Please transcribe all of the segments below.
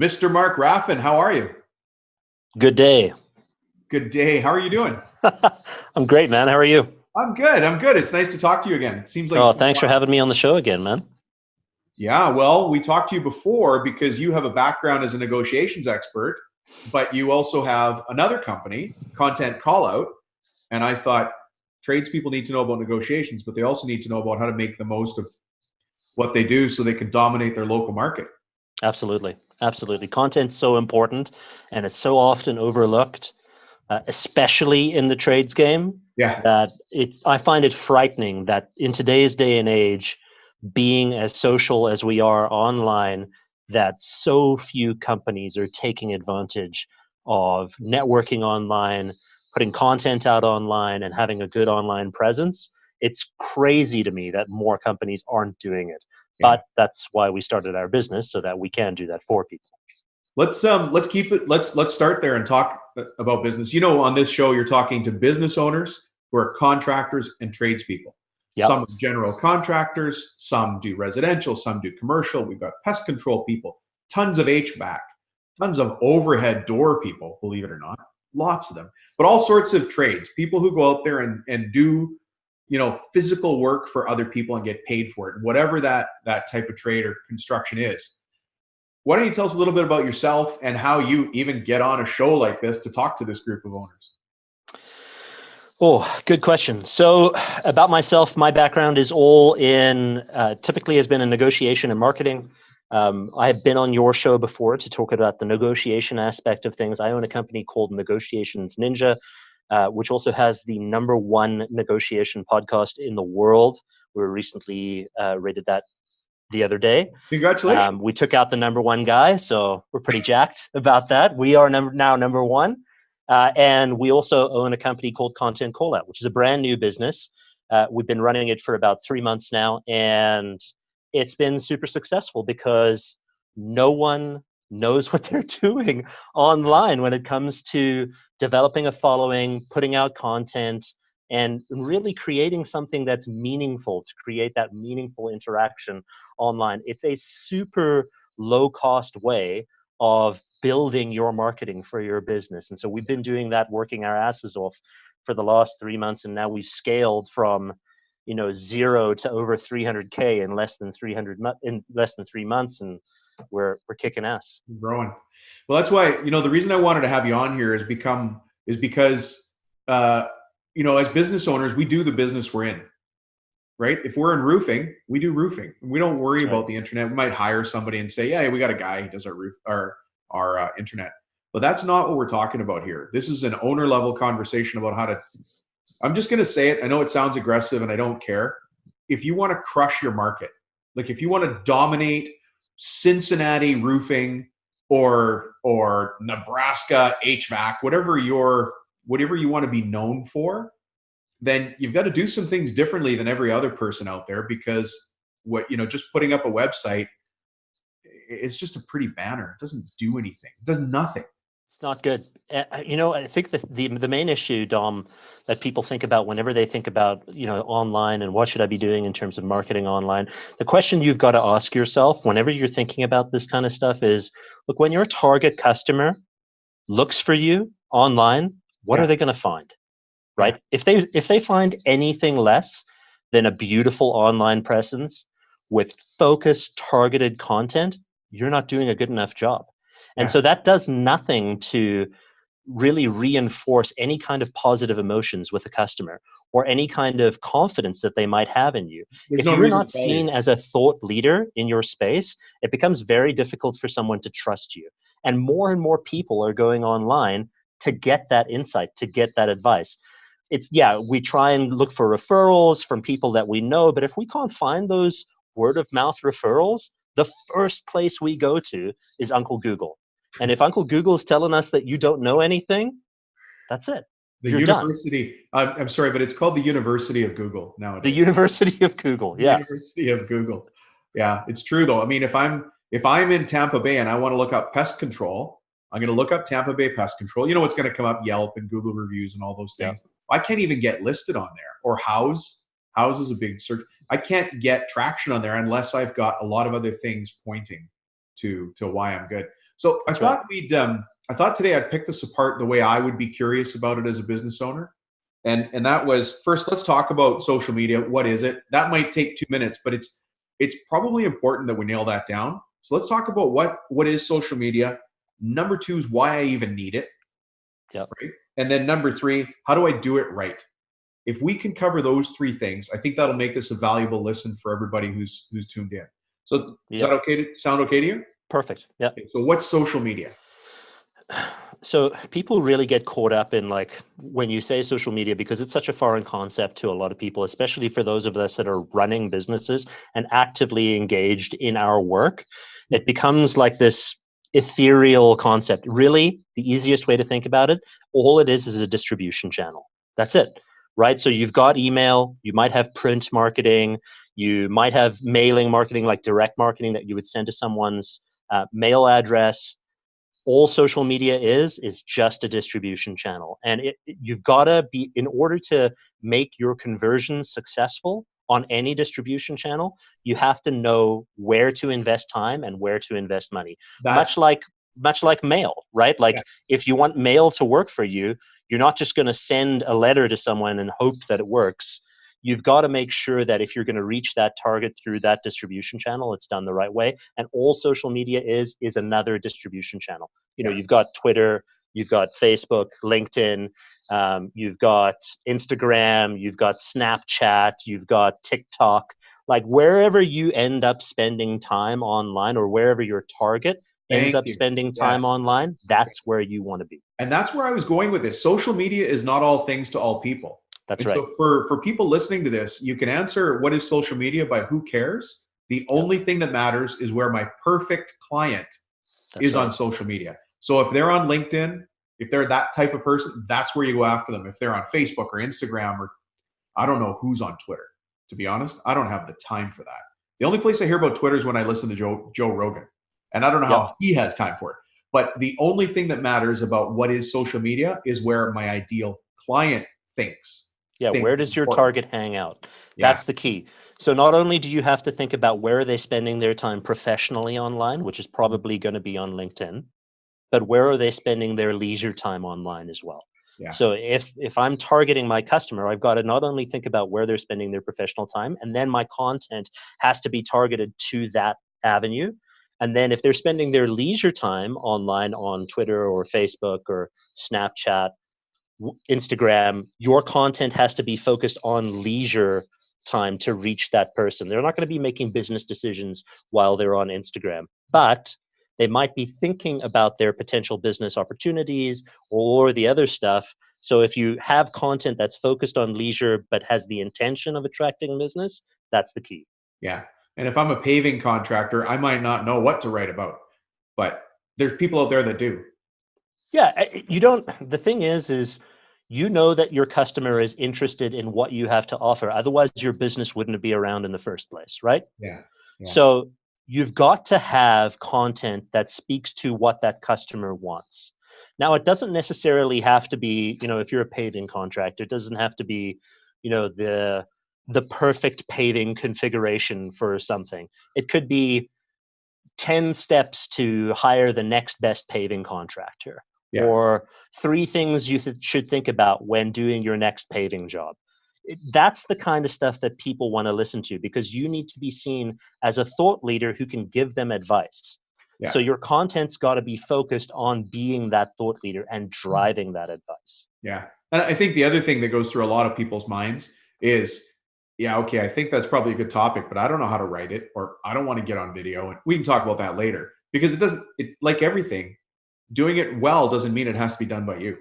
Mr. Mark Raffan, how are you? Good day. Good day. How are you doing? I'm great, man. How are you? I'm good. I'm good. It's nice to talk to you again. It seems like Oh, it's been a thanks for while. having me on the show again, man. Yeah, well, we talked to you before because you have a background as a negotiations expert, but you also have another company, Content Callout. And I thought tradespeople need to know about negotiations, but they also need to know about how to make the most of what they do so they can dominate their local market. Absolutely. Absolutely. Content's so important and it's so often overlooked, especially in the trades game, Yeah. that I find it frightening that in today's day and age, being as social as we are online, that so few companies are taking advantage of networking online, putting content out online, and having a good online presence. It's crazy to me that more companies aren't doing it. Yeah. But that's why we started our business so that we can do that for people. Let's keep it let's start there and talk about business. You know, on this show you're talking to business owners who are contractors and tradespeople. Some Yep. are general contractors, some do residential, some do commercial. We've got pest control people, tons of HVAC, tons of overhead door people, believe it or not. Lots of them. But all sorts of trades, people who go out there and do, physical work for other people and get paid for it, whatever that type of trade or construction is. Why don't you tell us a little bit about yourself and how you even get on a show like this to talk to this group of owners? Oh, good question. So, about myself, my background is all in, typically has been in negotiation and marketing. I have been on your show before to talk about the negotiation aspect of things. I own a company called Negotiations Ninja, which also has the number one negotiation podcast in the world. We were recently rated that the other day. Congratulations. We took out the number one guy, so we're pretty jacked about that. We are now number one. And we also own a company called Content Callout, which is a brand new business. We've been running it for about 3 months now, and it's been super successful because no one knows what they're doing online when it comes to developing a following, putting out content, and really creating something that's meaningful to create that meaningful interaction online. It's a super low cost way of building your marketing for your business. And so we've been doing that, working our asses off for the last 3 months. And now we've scaled from, zero to over 300K in less than 3 months. And we're kicking ass. Growing. Well, that's why, the reason I wanted to have you on here is because, as business owners, we do the business we're in, right? If we're in roofing, we do roofing. We don't worry That's right. about the internet. We might hire somebody and say, yeah, we got a guy who does our roof, our internet. But that's not what we're talking about here. This is an owner level conversation about how to, I'm just going to say it. I know it sounds aggressive and I don't care. If you want to crush your market, like if you want to dominate Cincinnati roofing or Nebraska HVAC, whatever you want to be known for, then you've got to do some things differently than every other person out there because just putting up a website, it's just a pretty banner. It doesn't do anything. It does nothing. It's not good. I think that the main issue, Dom, that people think about whenever they think about, online and what should I be doing in terms of marketing online, the question you've got to ask yourself whenever you're thinking about this kind of stuff is, look, when your target customer looks for you online, what are Yeah. they going to find? Yeah. Right? If they find anything less than a beautiful online presence with focused, targeted content, you're not doing a good enough job. And Yeah. so that does nothing to really reinforce any kind of positive emotions with a customer or any kind of confidence that they might have in you. There's If no you're reason not to tell you. seen as a thought leader in your space, it becomes very difficult for someone to trust you. And more people are going online to get that insight, to get that advice. We try and look for referrals from people that we know, but if we can't find those word of mouth referrals, the first place we go to is Uncle Google. And if Uncle Google is telling us that you don't know anything, that's it. The You're done. university, I'm sorry, but it's called the University of Google The nowadays. University of Google. The Yeah. University of Google. Yeah, it's true though. I mean, if I'm in Tampa Bay and I want to look up pest control, I'm going to look up Tampa Bay pest control. You know what's going to come up? Yelp and Google reviews and all those Yeah. things. I can't even get listed on there. Or House. House is a big search. I can't get traction on there unless I've got a lot of other things pointing to why I'm good. So That's right. I thought today I'd pick this apart the way I would be curious about it as a business owner. And that was, first, let's talk about social media. What is it? That might take 2 minutes, but it's probably important that we nail that down. So let's talk about what is social media. Number two is why I even need it. Yep. Right. And then number three, how do I do it right? If we can cover those three things, I think that'll make this a valuable listen for everybody who's tuned in. So is that Yep. okay to sound okay to you? Perfect. Yeah. Okay, so what's social media? So people really get caught up in, like, when you say social media, because it's such a foreign concept to a lot of people, especially for those of us that are running businesses and actively engaged in our work. It becomes like this ethereal concept. Really, the easiest way to think about it, all it is a distribution channel. That's it, right? So you've got email, you might have print marketing, you might have mailing marketing, like direct marketing that you would send to someone's mail address. All social media is just a distribution channel, and you've got to be, in order to make your conversions successful on any distribution channel, you have to know where to invest time and where to invest money. That's Much like mail, right? Like, yeah, if you want mail to work for you, you're not just going to send a letter to someone and hope that it works. You've got to make sure that if you're going to reach that target through that distribution channel, it's done the right way. And all social media is another distribution channel. yeah. You've got Twitter, you've got Facebook, LinkedIn, you've got Instagram, you've got Snapchat, you've got TikTok. Like, wherever you end up spending time online, or wherever your target ends Thank up you. spending time Yes. online, that's where you want to be. And that's where I was going with this. Social media is not all things to all people. That's And right. so for people listening to this, you can answer what is social media by who cares. The Yep. only thing that matters is where my perfect client That's is right. on social media. So if they're on LinkedIn, if they're that type of person, that's where you go after them. If they're on Facebook or Instagram, or I don't know who's on Twitter, to be honest, I don't have the time for that. The only place I hear about Twitter is when I listen to Joe Rogan, and I don't know Yep. how he has time for it. But the only thing that matters about what is social media is where my ideal client thinks. Yeah, where does your Important. target hang out? Yeah, That's the key. So not only do you have to think about where are they spending their time professionally online, which is probably going to be on LinkedIn, but where are they spending their leisure time online as well? yeah, So if I'm targeting my customer, I've got to not only think about where they're spending their professional time, and then my content has to be targeted to that avenue. And then if they're spending their leisure time online on Twitter or Facebook or Snapchat, Instagram, your content has to be focused on leisure time to reach that person. They're not going to be making business decisions while they're on Instagram, but they might be thinking about their potential business opportunities or the other stuff. So if you have content that's focused on leisure but has the intention of attracting business, that's the key. yeah. And if I'm a paving contractor, I might not know what to write about, but there's people out there that do. Yeah, you don't. The thing is you know that your customer is interested in what you have to offer. Otherwise, your business wouldn't be around in the first place, right? Yeah, yeah, So you've got to have content that speaks to what that customer wants. Now, it doesn't necessarily have to be, if you're a paving contractor, it doesn't have to be, the perfect paving configuration for something. It could be 10 steps to hire the next best paving contractor, yeah. or 3 things you should think about when doing your next paving job. That's the kind of stuff that people want to listen to, because you need to be seen as a thought leader who can give them advice. Yeah. So your content's got to be focused on being that thought leader and driving that advice. Yeah. And I think the other thing that goes through a lot of people's minds is, yeah, okay, I think that's probably a good topic, but I don't know how to write it, or I don't want to get on video. And we can talk about that later, because like everything, doing it well doesn't mean it has to be done by you.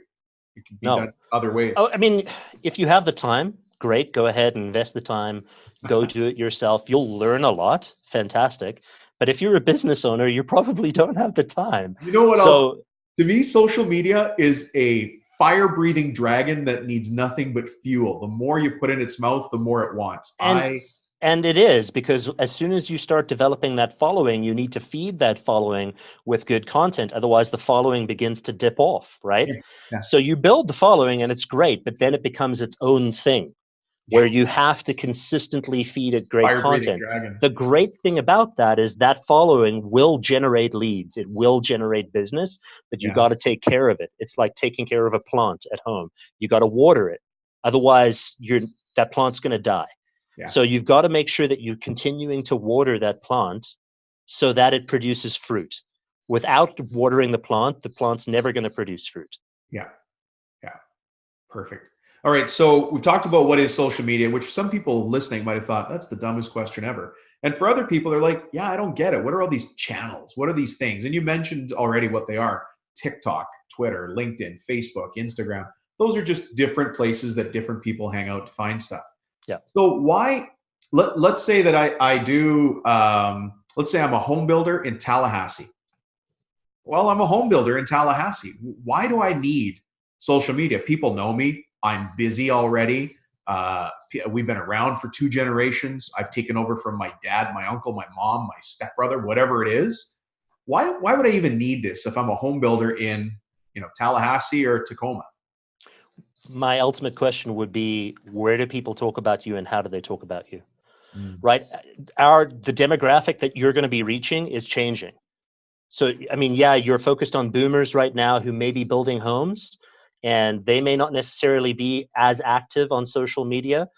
It can be No. done other ways. Oh, I mean, if you have the time, great, go ahead and invest the time, go do it yourself. You'll learn a lot. Fantastic. But if you're a business owner, you probably don't have the time. You know what? So To me, social media is a fire-breathing dragon that needs nothing but fuel. The more you put in its mouth, the more it wants. and it is, because as soon as you start developing that following, you need to feed that following with good content. Otherwise, the following begins to dip off, right? Yeah, yeah, So you build the following and it's great, but then it becomes its own thing. where you have to consistently feed it great Fire breathing content. dragon. The great thing about that is that following will generate leads. It will generate business, but you got to take care of it. It's like taking care of a plant at home. You got to water it. Otherwise, that plant's going to die. Yeah. So you've got to make sure that you're continuing to water that plant so that it produces fruit. Without watering the plant's never going to produce fruit. Yeah. Yeah. Perfect. All right. So we've talked about what is social media, which some people listening might have thought that's the dumbest question ever. And for other people, they're like, yeah, I don't get it. What are all these channels? What are these things? And you mentioned already what they are: TikTok, Twitter, LinkedIn, Facebook, Instagram. Those are just different places that different people hang out to find stuff. Yeah. So why, let's say that I do, let's say I'm a home builder in Tallahassee. Well, I'm a home builder in Tallahassee. Why do I need social media? People know me. I'm busy already. We've been around for 2 generations. I've taken over from my dad, my uncle, my mom, my stepbrother, whatever it is. Why would I even need this if I'm a home builder in, Tallahassee or Tacoma? My ultimate question would be, where do people talk about you and how do they talk about you? Right? The demographic that you're going to be reaching is changing. So, I mean, yeah, you're focused on boomers right now who may be building homes, and they may not necessarily be as active on social media.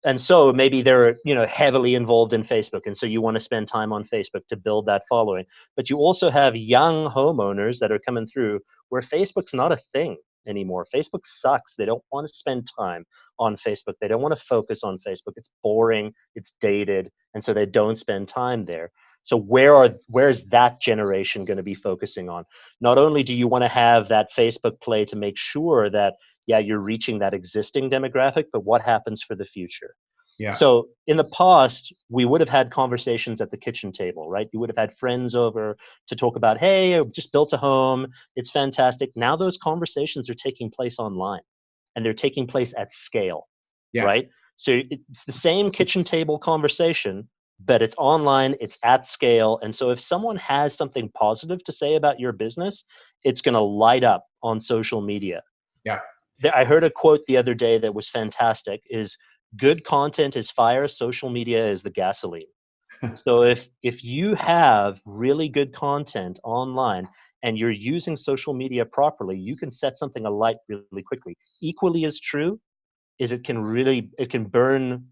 And so maybe they're, heavily involved in Facebook. And so you want to spend time on Facebook to build that following. But you also have young homeowners that are coming through where Facebook's not a thing anymore. Facebook sucks. They don't want to spend time on Facebook. They don't want to focus on Facebook. It's boring, it's dated, and so they don't spend time there. So where's that generation going to be focusing on? Not only do you want to have that Facebook play to make sure that, yeah, you're reaching that existing demographic, but what happens for the future? Yeah. So in the past, we would have had conversations at the kitchen table, right? You would have had friends over to talk about, hey, I just built a home. It's fantastic. Now those conversations are taking place online, and they're taking place at scale, right? So it's the same kitchen table conversation, but it's online, it's at scale. And so if someone has something positive to say about your business, it's going to light up on social media. Yeah. I heard a quote the other day that was fantastic, is good content is fire, social media is the gasoline. So if you have really good content online and you're using social media properly, you can set something alight really quickly. Equally as true is it can burn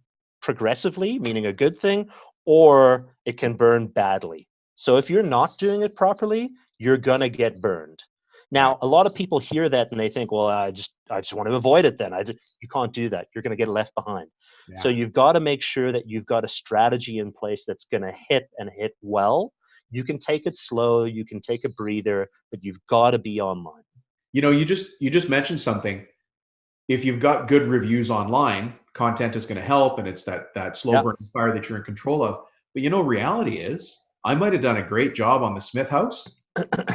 progressively, meaning a good thing, or it can burn badly. So if you're not doing it properly, you're gonna get burned. Now, a lot of people hear that and they think, well, I just want to avoid it then. You can't do that. You're going to get left behind. Yeah. So you've got to make sure that you've got a strategy in place that's going to hit well. You can take it slow, you can take a breather, but you've got to be online. You just mentioned something. If you've got good reviews online, content is going to help, and it's that slow burning fire that you're in control of. But reality is, I might have done a great job on the Smith house.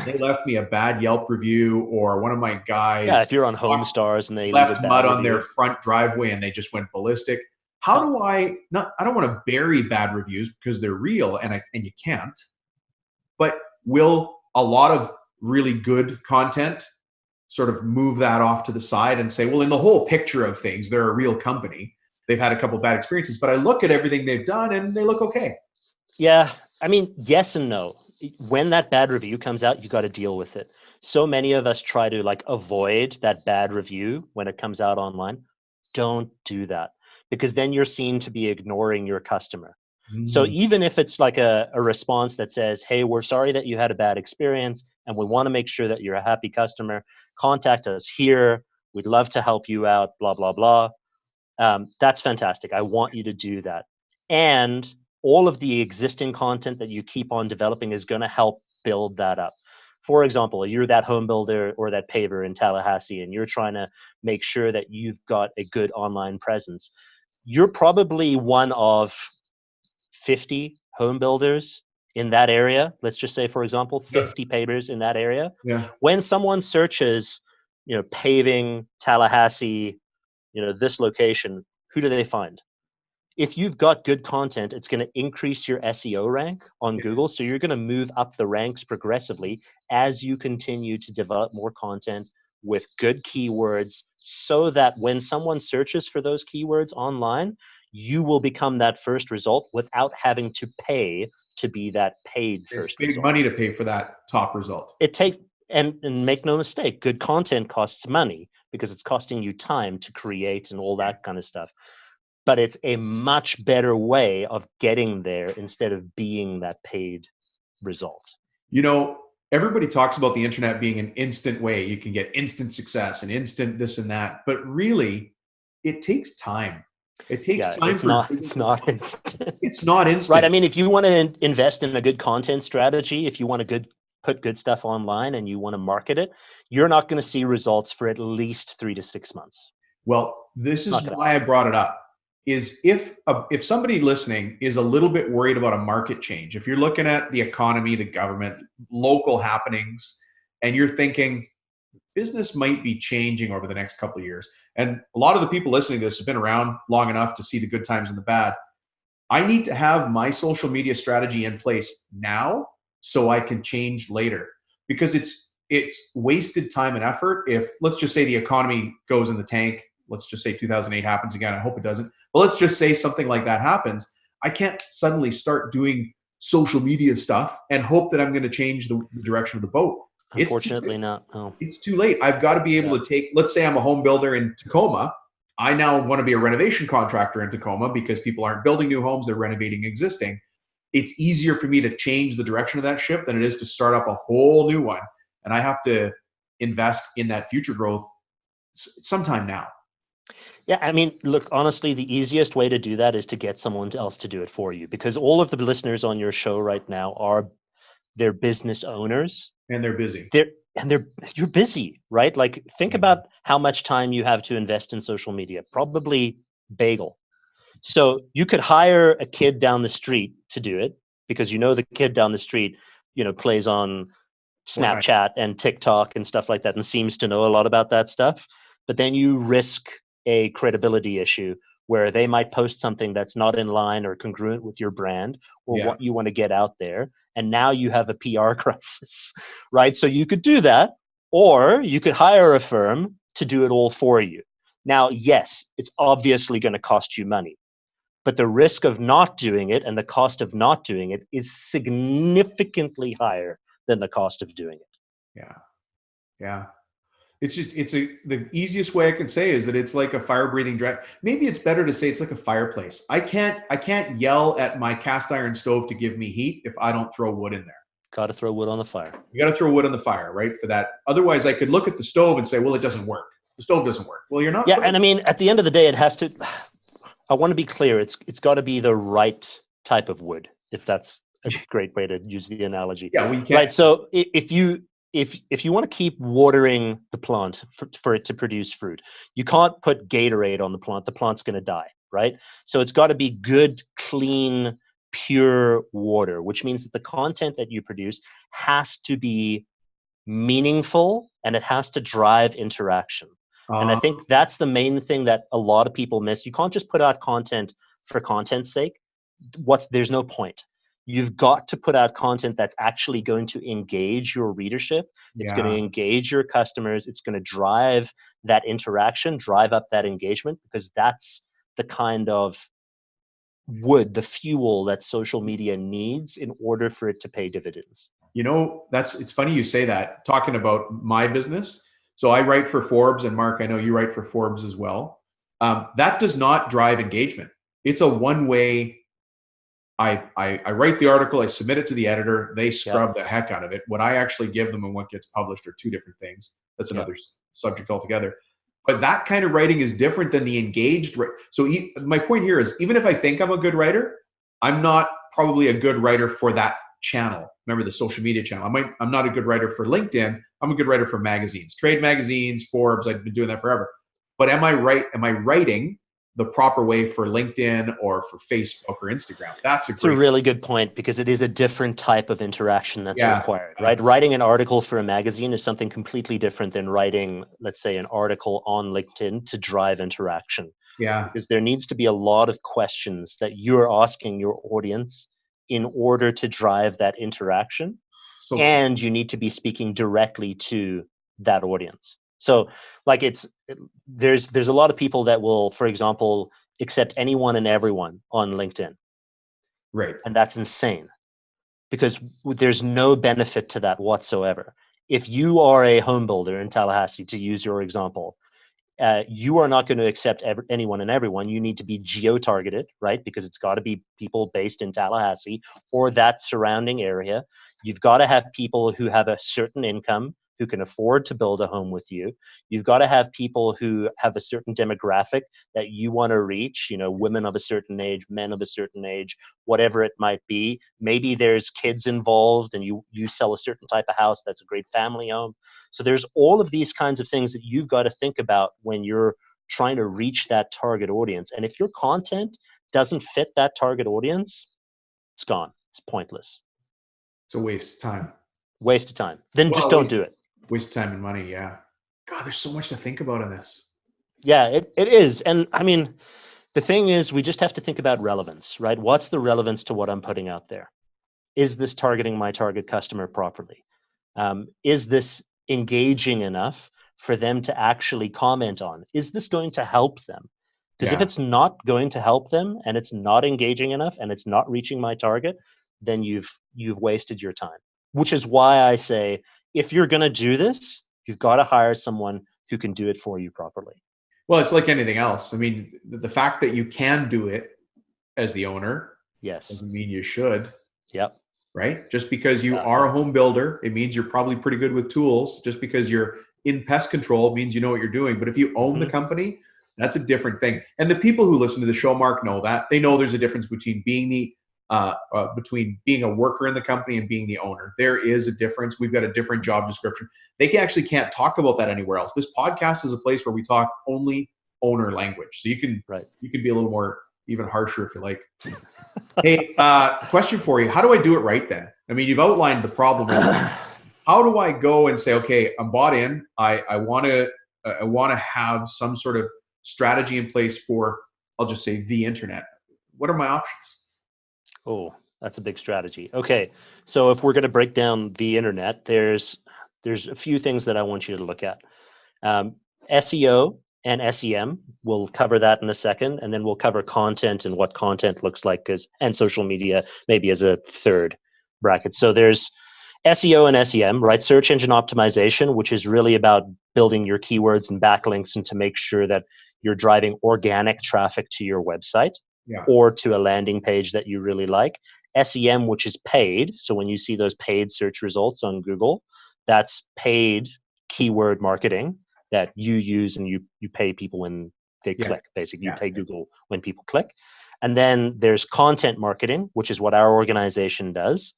They left me a bad Yelp review, or one of my guys. Yeah, if you're on HomeStars and they left mud on their front driveway and they just went ballistic. How do I don't want to bury bad reviews because they're real and you can't. But will a lot of really good content sort of move that off to the side and say, well, in the whole picture of things, they're a real company. They've had a couple bad experiences, but I look at everything they've done and they look okay. Yeah, I mean, yes and no. When that bad review comes out, you got to deal with it. So many of us try to avoid that bad review when it comes out online. Don't do that, because then you're seen to be ignoring your customer. So even if it's like a response that says, hey, we're sorry that you had a bad experience and we want to make sure that you're a happy customer, contact us here. We'd love to help you out, blah, blah, blah. That's fantastic. I want you to do that. And all of the existing content that you keep on developing is going to help build that up. For example, you're that home builder or that paver in Tallahassee, and you're trying to make sure that you've got a good online presence. You're probably one of 50 home builders in that area. Let's just say, for example, 50 pavers in that area. Yeah. When someone searches, paving Tallahassee, this location, who do they find? If you've got good content, it's going to increase your SEO rank on Google. So you're going to move up the ranks progressively as you continue to develop more content, with good keywords so that when someone searches for those keywords online, you will become that first result without having to pay to be that paid It's first big result. money to pay for that top result. It takes, and make no mistake, good content costs money because it's costing you time to create and all that kind of stuff. But it's a much better way of getting there instead of being that paid result. You know, everybody talks about the internet being an instant way. You can get instant success and instant this and that. But really, it takes time. It takes Yeah, time for it's not instant. it's not Right. I instant. mean, if you want to invest in a good content strategy, if you want to put good stuff online and you want to market it, you're not going to see results for at least 3 to 6 months. Well, this Not is gonna why I brought it up. Is if somebody listening is a little bit worried about a market change, if you're looking at the economy, the government, local happenings, and you're thinking business might be changing over the next couple of years, and a lot of the people listening to this have been around long enough to see the good times and the bad. I need to have my social media strategy in place now so I can change later, because it's wasted time and effort if, let's just say, the economy goes in the tank. Let's just say 2008 happens again. I hope it doesn't. But let's just say something like that happens. I can't suddenly start doing social media stuff and hope that I'm going to change the direction of the boat. Unfortunately, not. No. It's too late. I've got to be able Yeah. to take, let's say I'm a home builder in Tacoma. I now want to be a renovation contractor in Tacoma because people aren't building new homes, they're renovating existing. It's easier for me to change the direction of that ship than it is to start up a whole new one. And I have to invest in that future growth sometime now. Yeah, I mean, look, honestly, the easiest way to do that is to get someone else to do it for you, because all of the listeners on your show right now they're business owners. And they're busy. You're busy, right? Like, think about how much time you have to invest in social media. Probably bagel. So you could hire a kid down the street to do it, because the kid down the street, plays on Fortnite. Snapchat and TikTok and stuff like that and seems to know a lot about that stuff. But then you risk a credibility issue where they might post something that's not in line or congruent with your brand or Yeah. what you want to get out there. And now you have a PR crisis, right? So you could do that, or you could hire a firm to do it all for you. Now, yes, it's obviously going to cost you money, but the risk of not doing it and the cost of not doing it is significantly higher than the cost of doing it. Yeah. Yeah. The easiest way I can say is that it's like a fire breathing dragon. Maybe it's better to say it's like a fireplace. I can't yell at my cast iron stove to give me heat if I don't throw wood in there. Got to throw wood on the fire. You got to throw wood on the fire, right? For that. Otherwise, I could look at the stove and say, well, it doesn't work. The stove doesn't work. Well, you're not. Yeah. And I mean, at the end of the day, it has to, I want to be clear. It's got to be the right type of wood, if that's a great way to use the analogy. Yeah, we can't. Right. So if you want to keep watering the plant for it to produce fruit, you can't put Gatorade on the plant. The plant's going to die, right? So it's got to be good, clean, pure water, which means that the content that you produce has to be meaningful and it has to drive interaction. And I think that's the main thing that a lot of people miss. You can't just put out content for content's sake. There's no point. You've got to put out content that's actually going to engage your readership. It's going to engage your customers. It's going to drive that interaction, drive up that engagement, because that's the kind of wood, the fuel that social media needs in order for it to pay dividends. It's funny you say that, talking about my business. So I write for Forbes, and Mark, I know you write for Forbes as well. That does not drive engagement. It's a one-way. I write the article, I submit it to the editor, they scrub the heck out of it. What I actually give them and what gets published are two different things. That's another subject altogether. But that kind of writing is different than the engaged. So my point here is, even if I think I'm a good writer, I'm not probably a good writer for that channel. Remember, the social media channel. I'm not a good writer for LinkedIn. I'm a good writer for magazines, trade magazines, Forbes. I've been doing that forever. But am I writing the proper way for LinkedIn or for Facebook or Instagram? That's a really good point, because it is a different type of interaction that's required, right? Writing an article for a magazine is something completely different than writing, let's say, an article on LinkedIn to drive interaction. Yeah. Because there needs to be a lot of questions that you're asking your audience in order to drive that interaction. And you need to be speaking directly to that audience. So like there's a lot of people that will, for example, accept anyone and everyone on LinkedIn, Right. and that's insane because there's no benefit to that whatsoever. If you are a home builder in Tallahassee, to use your example, you are not going to accept anyone and everyone. You need to be geo-targeted, right? Because it's got to be people based in Tallahassee or that surrounding area. You've got to have people who have a certain income, who can afford to build a home with you. You've got to have people who have a certain demographic that you want to reach, women of a certain age, men of a certain age, whatever it might be. Maybe there's kids involved and you sell a certain type of house that's a great family home. So there's all of these kinds of things that you've got to think about when you're trying to reach that target audience. And if your content doesn't fit that target audience, it's gone. It's pointless. It's a waste of time. Waste of time. Then just don't do it. Waste of time and money, yeah. God, there's so much to think about in this. Yeah, it is. And I mean, the thing is, we just have to think about relevance, right? What's the relevance to what I'm putting out there? Is this targeting my target customer properly? Is this engaging enough for them to actually comment on? Is this going to help them? Because if it's not going to help them and it's not engaging enough and it's not reaching my target, then you've wasted your time. Which is why I say, if you're going to do this, you've got to hire someone who can do it for you properly. Well, it's like anything else. I mean, the fact that you can do it as the owner, yes, doesn't mean you should. Yep. Right? Just because you are a home builder, it means you're probably pretty good with tools. Just because you're in pest control means you know what you're doing. But if you own the company, that's a different thing. And the people who listen to the show, Mark, know that. They know there's a difference between being being a worker in the company and being the owner. There is a difference. We've got a different job description. They actually can't talk about that anywhere else. This podcast is a place where we talk only owner language. So you can be a little more even harsher if you like. Hey, question for you. How do I do it right then? I mean, you've outlined the problem. How do I go and say, okay, I'm bought in. I want to have some sort of strategy in place for, I'll just say, the internet. What are my options? Oh, that's a big strategy. Okay, so if we're going to break down the internet, there's a few things that I want you to look at. SEO and SEM. We'll cover that in a second, and then we'll cover content and what content looks like, and social media maybe as a third bracket. So there's SEO and SEM, right? Search engine optimization, which is really about building your keywords and backlinks and to make sure that you're driving organic traffic to your website or to a landing page that you really like. SEM, which is paid. So when you see those paid search results on Google, that's paid keyword marketing that you use and you pay people when they click. Basically, you pay Google when people click. And then there's content marketing, which is what our organization does.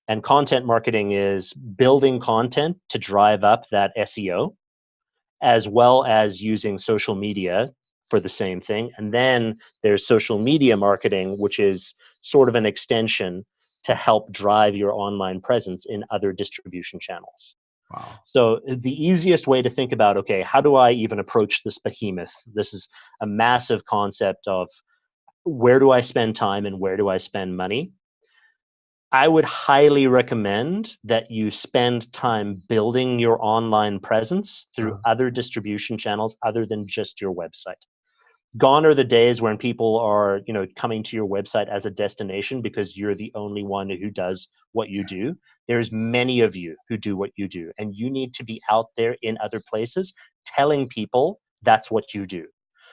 And content marketing is building content to drive up that SEO, as well as using social media for the same thing. And then there's social media marketing, which is sort of an extension to help drive your online presence in other distribution channels. Wow. So the easiest way to think about, okay, how do I even approach this behemoth? This is a massive concept of where do I spend time and where do I spend money? I would highly recommend that you spend time building your online presence through other distribution channels other than just your website. Gone are the days when people are, coming to your website as a destination because you're the only one who does what you do. There's many of you who do what you do, and you need to be out there in other places telling people that's what you do.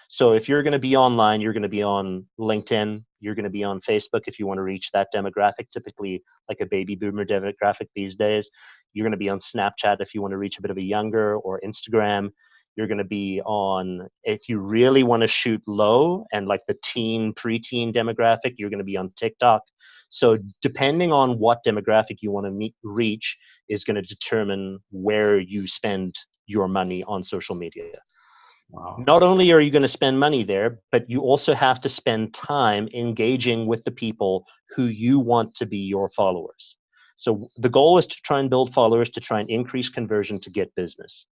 So if you're going to be online, you're going to be on LinkedIn, you're going to be on Facebook if you want to reach that demographic, typically like a baby boomer demographic these days. You're going to be on Snapchat if you want to reach a bit of a younger, or Instagram. You're going to be on, if you really want to shoot low and like the teen, preteen demographic, you're going to be on TikTok. So depending on what demographic you want to reach is going to determine where you spend your money on social media. Wow. Not only are you going to spend money there, but you also have to spend time engaging with the people who you want to be your followers. So the goal is to try and build followers to try and increase conversion to get business.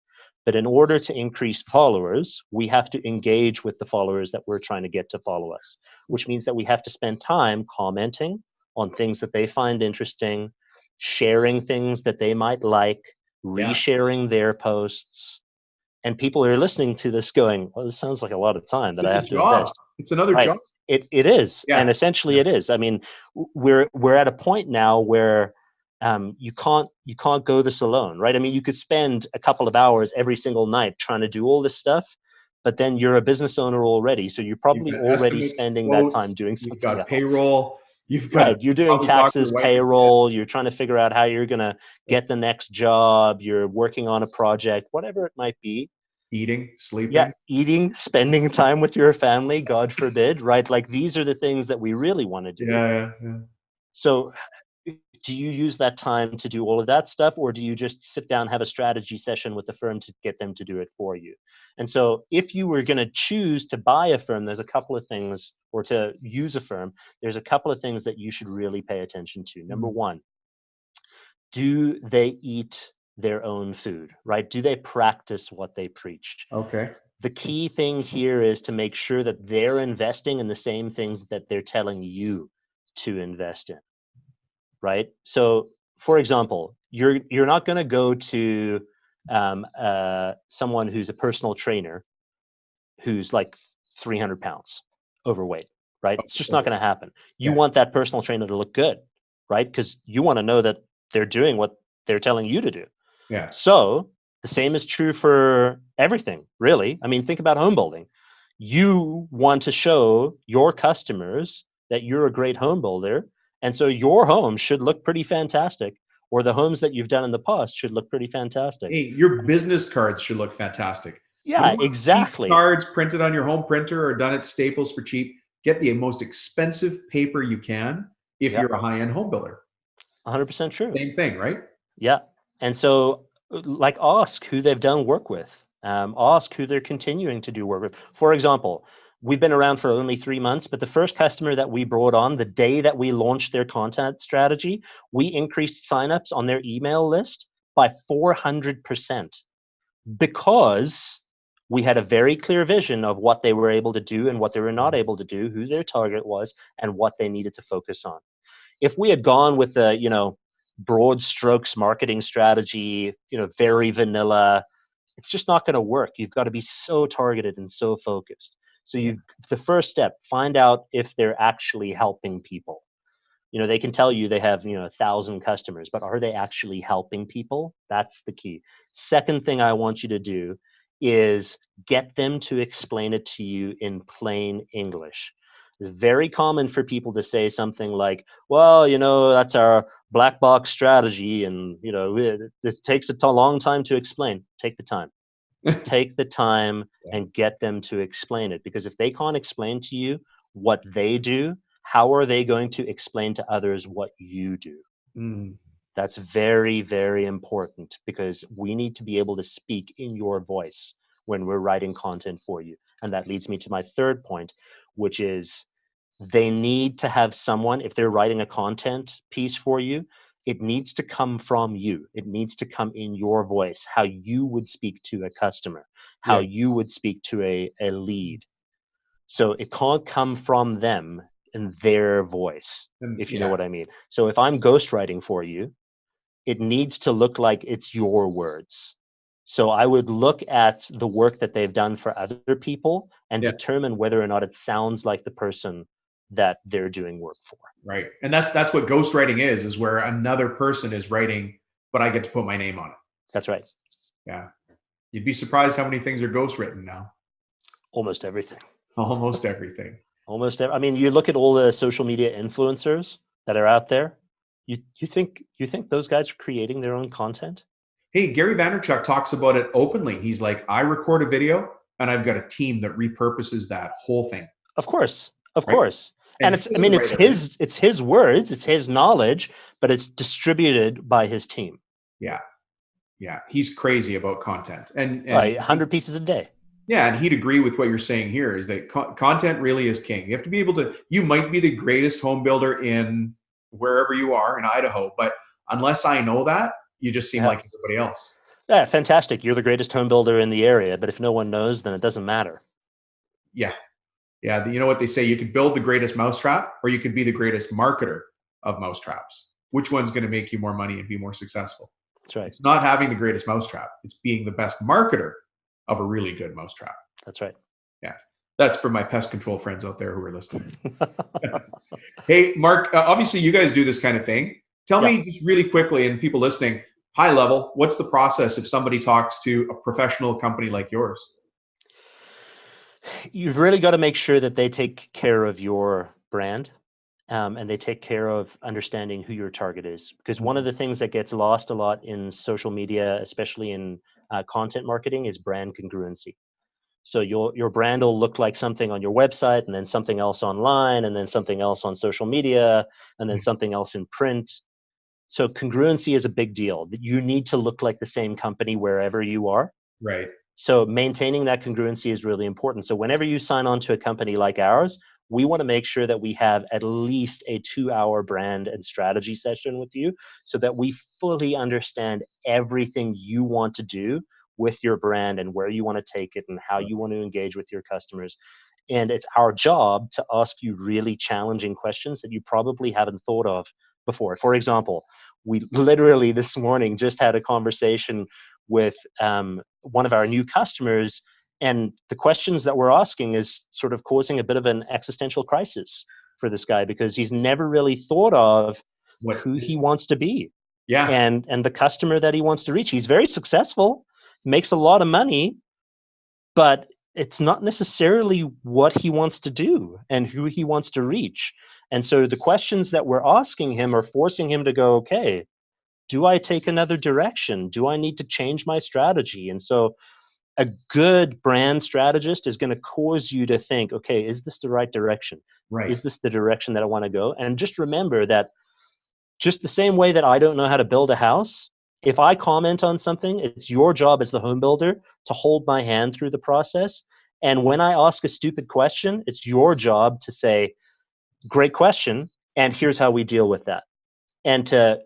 But in order to increase followers, we have to engage with the followers that we're trying to get to follow us, which means that we have to spend time commenting on things that they find interesting, sharing things that they might like, resharing their posts, And people are listening to this going, well, this sounds like a lot of time that I It's a have to job. invest. It's another Right. job. It is. Yeah. And essentially it is. I mean, we're at a point now where you can't go this alone, right? I mean, you could spend a couple of hours every single night trying to do all this stuff, but then you're a business owner already. So you're You've probably got already estimates, spending that time quotes, doing you've something got else. payroll, you've got to Right. You're doing probably talk to taxes, your wife and payroll, kids, you're trying to figure out how you're going to get the next job, you're working on a project, whatever it might be. eating, Yeah, sleeping. eating, spending time with your family, God forbid, right? Like these are the things that we really want to do. Yeah. So do you use that time to do all of that stuff, or do you just sit down, have a strategy session with the firm to get them to do it for you? And so if you were going to choose to buy a firm, there's a couple of things, or to use a firm, there's a couple of things that you should really pay attention to. Number one, do they eat their own food, right? Do they practice what they preach? Okay. The key thing here is to make sure that they're investing in the same things that they're telling you to invest in, right? So, for example, you're not going to go to someone who's a personal trainer who's like 300 pounds overweight, right? It's just not going to happen. You Yeah. want that personal trainer to look good, right? Because you want to know that they're doing what they're telling you to do. Yeah. So the same is true for everything, really. I mean, think about home building. You want to show your customers that you're a great home builder. And so your home should look pretty fantastic, or the homes that you've done in the past should look pretty fantastic. Hey, your business cards should look fantastic. You Yeah, don't want cheap exactly. cards printed on your home printer or done at Staples for cheap. Get the most expensive paper you can if Yeah, you're a high-end home builder. 100% true. Same thing, right? Yeah. And so, like, ask who they've done work with. Ask who they're continuing to do work with. For example, we've been around for only 3 months, but the first customer that we brought on, the day that we launched their content strategy, we increased signups on their email list by 400% because we had a very clear vision of what they were able to do and what they were not able to do, who their target was, and what they needed to focus on. If we had gone with the, broad strokes marketing strategy, very vanilla, it's just not going to work. You've got to be so targeted and so focused. So the first step, find out if they're actually helping people. They can tell you they have, 1,000 customers, but are they actually helping people? That's the key. Second thing I want you to do is get them to explain it to you in plain English. It's very common for people to say something like, well, that's our black box strategy, and, it takes a long time to explain. Take the time. Take the time and get them to explain it, because if they can't explain to you what they do, how are they going to explain to others what you do? That's very, very important, because we need to be able to speak in your voice when we're writing content for you. And that leads me to my third point, which is they need to have someone, if they're writing a content piece for you, it needs to come from you. It needs to come in your voice, how you would speak to a customer, how you would speak to a lead. So it can't come from them in their voice, if you know what I mean. So if I'm ghostwriting for you, it needs to look like it's your words. So I would look at the work that they've done for other people and determine whether or not it sounds like the person that they're doing work for. Right. And that's what ghostwriting is where another person is writing, but I get to put my name on it. That's right. Yeah. You'd be surprised how many things are ghostwritten now. Almost everything. Almost everything. I mean, you look at all the social media influencers that are out there. You think those guys are creating their own content? Hey, Gary Vaynerchuk talks about it openly. He's like, I record a video and I've got a team that repurposes that whole thing. Of course. And it's his words, it's his knowledge, but it's distributed by his team. Yeah. He's crazy about content, and right, 100 pieces a day. Yeah, and he'd agree with what you're saying here, is that content really is king. You have to be able to. You might be the greatest home builder in wherever you are in Idaho, but unless I know that, you just seem like everybody else. Yeah, fantastic. You're the greatest home builder in the area, but if no one knows, then it doesn't matter. Yeah. You know what they say? You could build the greatest mousetrap, or you could be the greatest marketer of mousetraps. Which one's going to make you more money and be more successful? That's right. It's not having the greatest mousetrap. It's being the best marketer of a really good mousetrap. That's right. Yeah. That's for my pest control friends out there who are listening. Hey, Mark, obviously you guys do this kind of thing. Tell me just really quickly, and people listening, high level, what's the process if somebody talks to a professional company like yours? You've really got to make sure that they take care of your brand, and they take care of understanding who your target is. Because one of the things that gets lost a lot in social media, especially in content marketing, is brand congruency. So your brand will look like something on your website, and then something else online, and then something else on social media, and then something else in print. So congruency is a big deal. You need to look like the same company wherever you are. Right. So maintaining that congruency is really important. So whenever you sign on to a company like ours, we want to make sure that we have at least a 2-hour brand and strategy session with you so that we fully understand everything you want to do with your brand and where you want to take it and how you want to engage with your customers. And it's our job to ask you really challenging questions that you probably haven't thought of before. For example, we literally this morning just had a conversation with one of our new customers, and the questions that we're asking is sort of causing a bit of an existential crisis for this guy because he's never really thought of who he wants to be and the customer that he wants to reach. He's very successful, makes a lot of money, but it's not necessarily what he wants to do and who he wants to reach. And so the questions that we're asking him are forcing him to go, okay, do I take another direction? Do I need to change my strategy? And so a good brand strategist is going to cause you to think, okay, is this the right direction? Right. Is this the direction that I want to go? And just remember that just the same way that I don't know how to build a house, if I comment on something, it's your job as the home builder to hold my hand through the process. And when I ask a stupid question, it's your job to say, great question, and here's how we deal with that. And to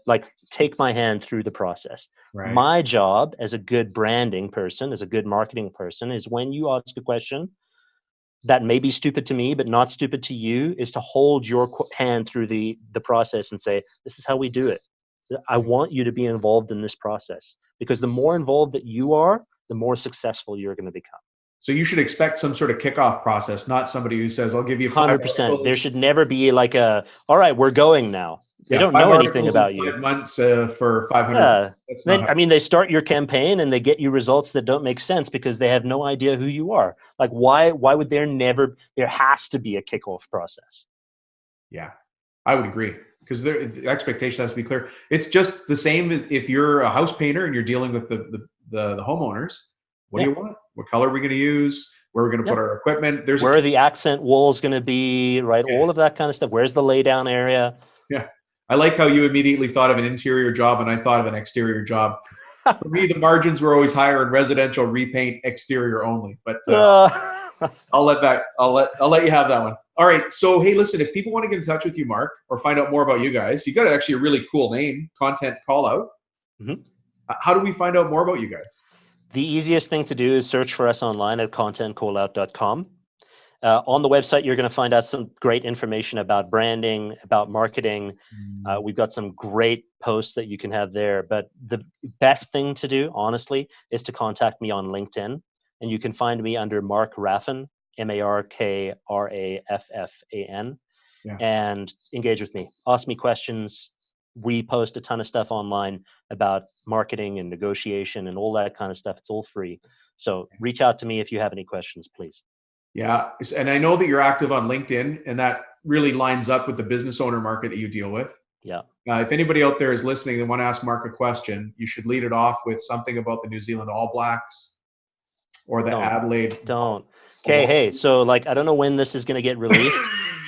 take my hand through the process. Right. My job as a good branding person, as a good marketing person, is when you ask a question that may be stupid to me, but not stupid to you, is to hold your hand through the process and say, this is how we do it. I want you to be involved in this process because the more involved that you are, the more successful you're going to become. So you should expect some sort of kickoff process, not somebody who says, I'll give you 100%. There should never be all right, we're going now. They don't know anything about you. 5 months for 500. Yeah. They start your campaign and they get you results that don't make sense because they have no idea who you are. Like, why would there has to be a kickoff process. Yeah, I would agree because the expectation has to be clear. It's just the same if you're a house painter and you're dealing with the homeowners. What do you want? What color are we going to use? Where are we going to put our equipment? Where are the accent walls going to be, right? Yeah. All of that kind of stuff. Where's the laydown area? Yeah. I like how you immediately thought of an interior job and I thought of an exterior job. For me, the margins were always higher in residential repaint exterior only, but I'll let you have that one. All right. So, hey, listen, if people want to get in touch with you, Mark, or find out more about you guys, you got actually a really cool name, Content Call Out. Mm-hmm. How do we find out more about you guys? The easiest thing to do is search for us online at contentcallout.com. On the website, you're going to find out some great information about branding, about marketing. We've got some great posts that you can have there. But the best thing to do, honestly, is to contact me on LinkedIn. And you can find me under Mark Raffan, MarkRaffan, and engage with me. Ask me questions. We post a ton of stuff online about marketing and negotiation and all that kind of stuff. It's all free. So reach out to me if you have any questions, please. Yeah. And I know that you're active on LinkedIn, and that really lines up with the business owner market that you deal with. Yeah. If anybody out there is listening and want to ask Mark a question, you should lead it off with something about the New Zealand All Blacks or the Adelaide. Don't. Okay. Hey, so I don't know when this is going to get released.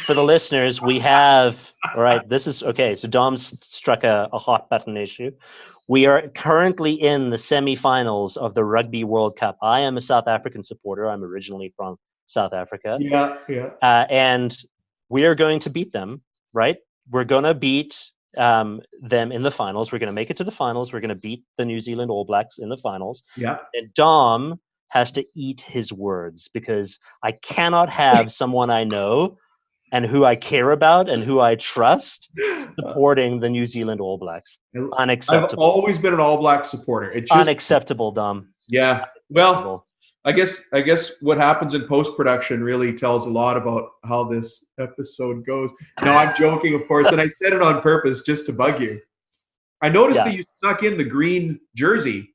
For the listeners, we have, all right, this is, okay, so Dom's struck a hot button issue. We are currently in the semifinals of the Rugby World Cup. I am a South African supporter. I'm originally from South Africa. Yeah. And we are going to beat them, right? We're going to beat them in the finals. We're going to make it to the finals. We're going to beat the New Zealand All Blacks in the finals. Yeah. And Dom has to eat his words because I cannot have someone I know and who I care about and who I trust supporting the New Zealand All Blacks. Unacceptable. I've always been an All Black supporter. It's just unacceptable, Dom. Yeah. Well, I guess what happens in post-production really tells a lot about how this episode goes. No, I'm joking, of course, and I said it on purpose just to bug you. I noticed that you snuck in the green jersey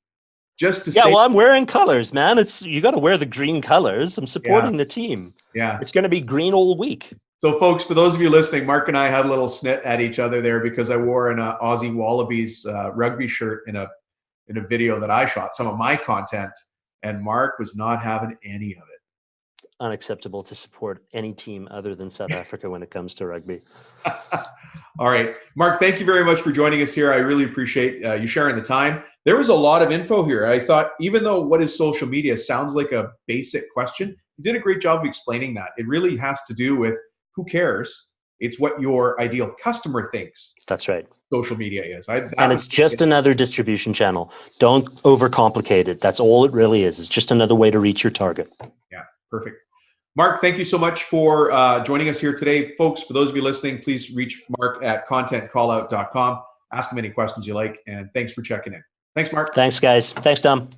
just to say. Well, I'm wearing colors, man. You got to wear the green colors. I'm supporting the team. Yeah. It's going to be green all week. So, folks, for those of you listening, Mark and I had a little snit at each other there because I wore an Aussie Wallabies rugby shirt in a video that I shot, some of my content, and Mark was not having any of it. Unacceptable to support any team other than South Africa when it comes to rugby. All right. Mark, thank you very much for joining us here. I really appreciate you sharing the time. There was a lot of info here. I thought, even though what is social media sounds like a basic question, you did a great job of explaining that. It really has to do with who cares. It's what your ideal customer thinks. That's right. Social media is. And it's just another distribution channel. Don't overcomplicate it. That's all it really is. It's just another way to reach your target. Yeah, perfect. Mark, thank you so much for joining us here today. Folks, for those of you listening, please reach Mark at contentcallout.com. Ask him any questions you like, and thanks for checking in. Thanks, Mark. Thanks, guys. Thanks, Dom.